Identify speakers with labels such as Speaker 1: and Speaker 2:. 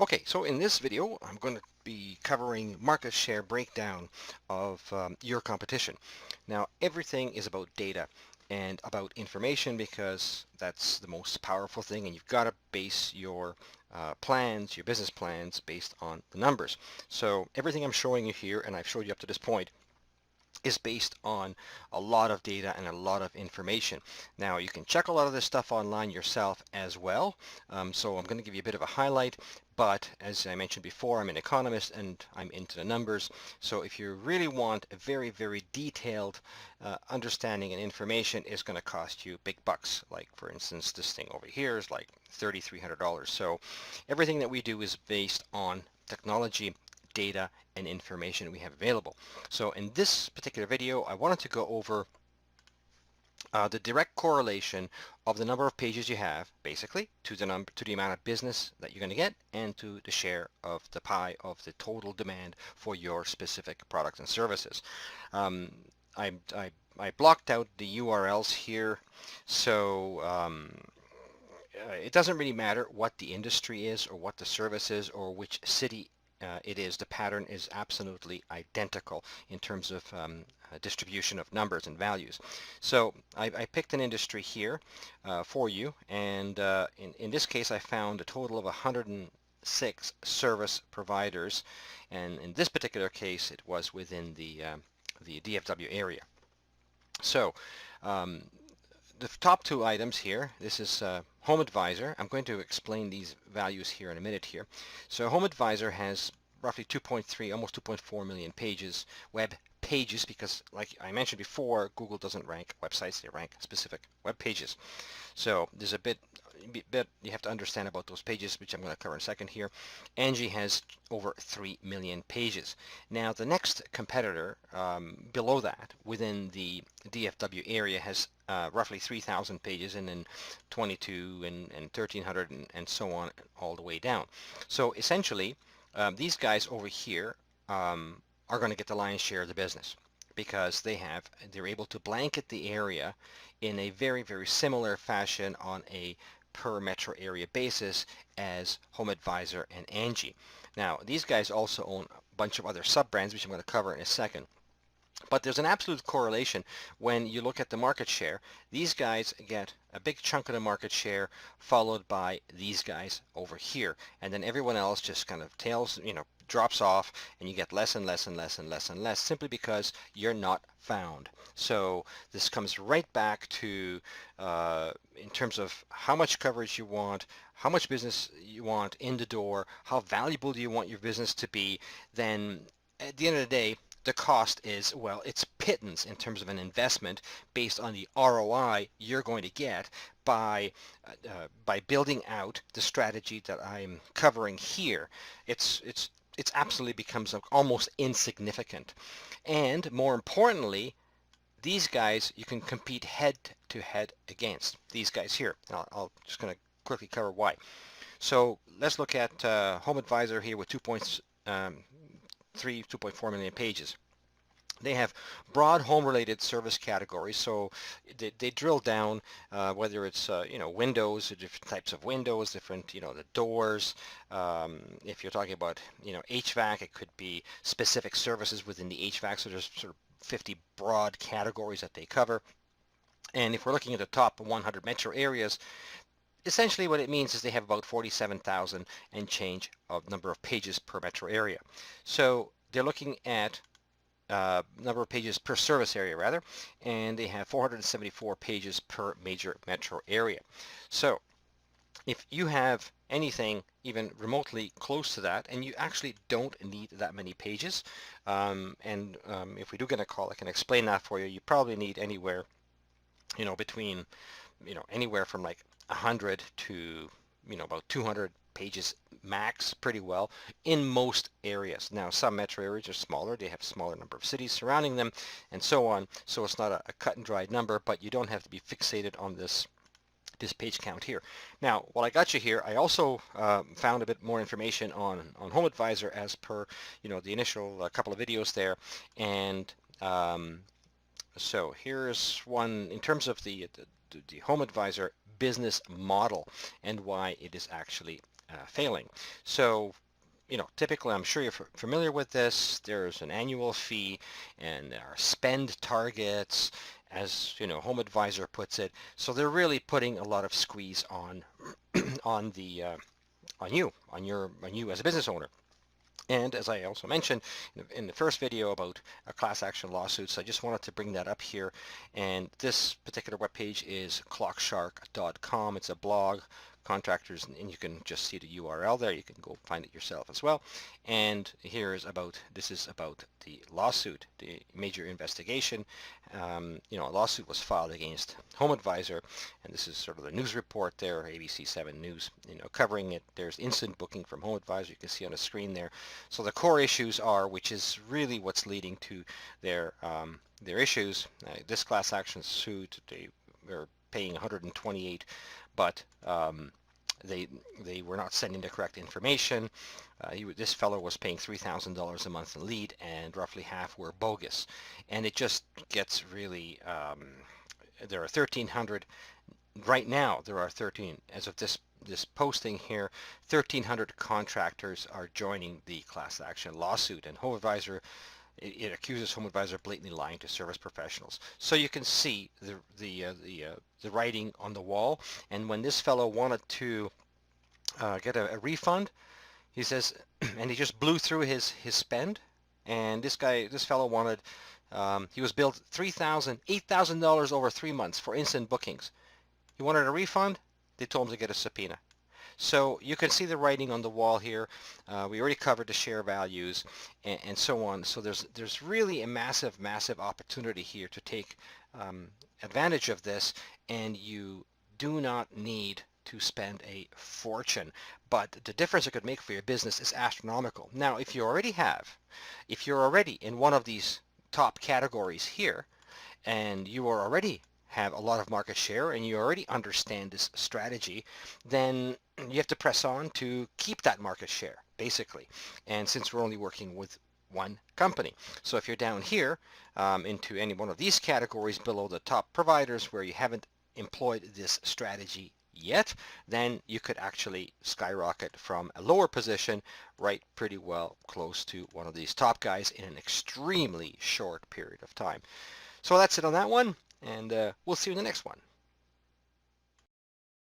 Speaker 1: Okay, so in this video, I'm going to be covering market share breakdown of your competition. Now, everything is about data and about information because that's the most powerful thing, and you've got to base your plans, your business plans, based on the numbers. So everything I'm showing you here, and I've showed you up to this point, is based on a lot of data and a lot of information. Now you can check a lot of this stuff online yourself as well. So I'm going to give you a bit of a highlight, but as I mentioned before, I'm an economist and I'm into the numbers. So if you really want a very, very detailed understanding and information, is going to cost you big bucks. Like for instance, this thing over here is like $3,300. So everything that we do is based on technology, data, and information we have available. So in this particular video, I wanted to go over the direct correlation of the number of pages you have, basically, to the amount of business that you're going to get, and to the share of the pie of the total demand for your specific products and services. Um, I, I, I blocked out the URLs here, so it doesn't really matter what the industry is or what the service is or which city it is. The pattern is absolutely identical in terms of distribution of numbers and values. So I picked an industry here for you, and in this case I found a total of 106 service providers, and in this particular case it was within the DFW area. So um, the top two items here, this is Home Advisor. I'm going to explain these values here in a minute here. So Home Advisor has roughly 2.3, almost 2.4 million pages, web pages, because like I mentioned before, Google doesn't rank websites, they rank specific web pages. So there's a bit you have to understand about those pages, which I'm going to cover in a second here. Angie has over 3 million pages. Now the next competitor below that within the DFW area has roughly 3,000 pages, and then 22 and 1,300 and so on all the way down. So essentially these guys over here are going to get the lion's share of the business because they're able to blanket the area in a very, very similar fashion on a per metro area basis as Home Advisor and Angie. Now, these guys also own a bunch of other sub-brands, which I'm going to cover in a second. But there's an absolute correlation when you look at the market share. These guys get a big chunk of the market share, followed by these guys over here. And then everyone else just kind of drops off, and you get less and less and less and less and less, simply because you're not found. So this comes right back to in terms of how much coverage you want, how much business you want in the door, how valuable do you want your business to be. Then at the end of the day, the cost is, well, it's pittance in terms of an investment based on the ROI you're going to get by building out the strategy that I'm covering here. It's absolutely becomes almost insignificant. And more importantly, these guys you can compete head to head against. These guys here. I'll just going to quickly cover why. So let's look at Home Advisor here with 2.4 million pages. They have broad home-related service categories, so they drill down whether it's windows, different types of windows, different the doors. If you're talking about HVAC, it could be specific services within the HVAC. So there's sort of 50 broad categories that they cover. And if we're looking at the top 100 metro areas, essentially what it means is they have about 47,000 and change of number of pages per metro area. So they're looking at number of pages per service area rather, and they have 474 pages per major metro area. So if you have anything even remotely close to that, and you actually don't need that many pages, if we do get a call, I can explain that for you. You probably need anywhere between anywhere from like 100 to about 200 pages max, pretty well, in most areas. Now some metro areas are smaller, they have a smaller number of cities surrounding them and so on, so it's not a cut and dried number, but you don't have to be fixated on this page count here. Now while I got you here, I also found a bit more information on Home Advisor as per the initial couple of videos there, and so here's one in terms of the Home Advisor business model and why it is actually failing. So typically, I'm sure you're familiar with this. There's an annual fee, and there are spend targets, as Home Advisor puts it. So they're really putting a lot of squeeze on on the on you as a business owner. And as I also mentioned in the first video about class action lawsuits, I just wanted to bring that up here. And this particular webpage is clockshark.com. It's a blog, contractors, and you can just see the URL there. You can go find it yourself as well. And this is about the lawsuit, the major investigation. A lawsuit was filed against Home Advisor, and this is sort of the news report there, ABC 7 News, covering it. There's instant booking from Home Advisor. You can see on the screen there. So the core issues are, which is really what's leading to their issues. This class action suit, they were paying 128, but they were not sending the correct information. This fellow was paying $3,000 a month in lead, and roughly half were bogus. And it just gets really. There are 1,300 right now. There are 13 as of this posting here. 1,300 contractors are joining the class action lawsuit, and Home Advisor. It accuses Home Advisor blatantly lying to service professionals. So you can see the writing on the wall. And when this fellow wanted to get a refund, he says, and he just blew through his spend. And this fellow wanted, he was billed $8,000 over 3 months for instant bookings. He wanted a refund. They told him to get a subpoena. So you can see the writing on the wall here. We already covered the share values and so on. So there's really a massive opportunity here to take advantage of this, and you do not need to spend a fortune, but the difference it could make for your business is astronomical. Now, if you're already in one of these top categories here, and you are already have a lot of market share and you already understand this strategy, then you have to press on to keep that market share, basically. And since we're only working with one company. So if you're down here into any one of these categories below the top providers where you haven't employed this strategy yet, then you could actually skyrocket from a lower position right pretty well close to one of these top guys in an extremely short period of time. So that's it on that one, and we'll see you in the next one.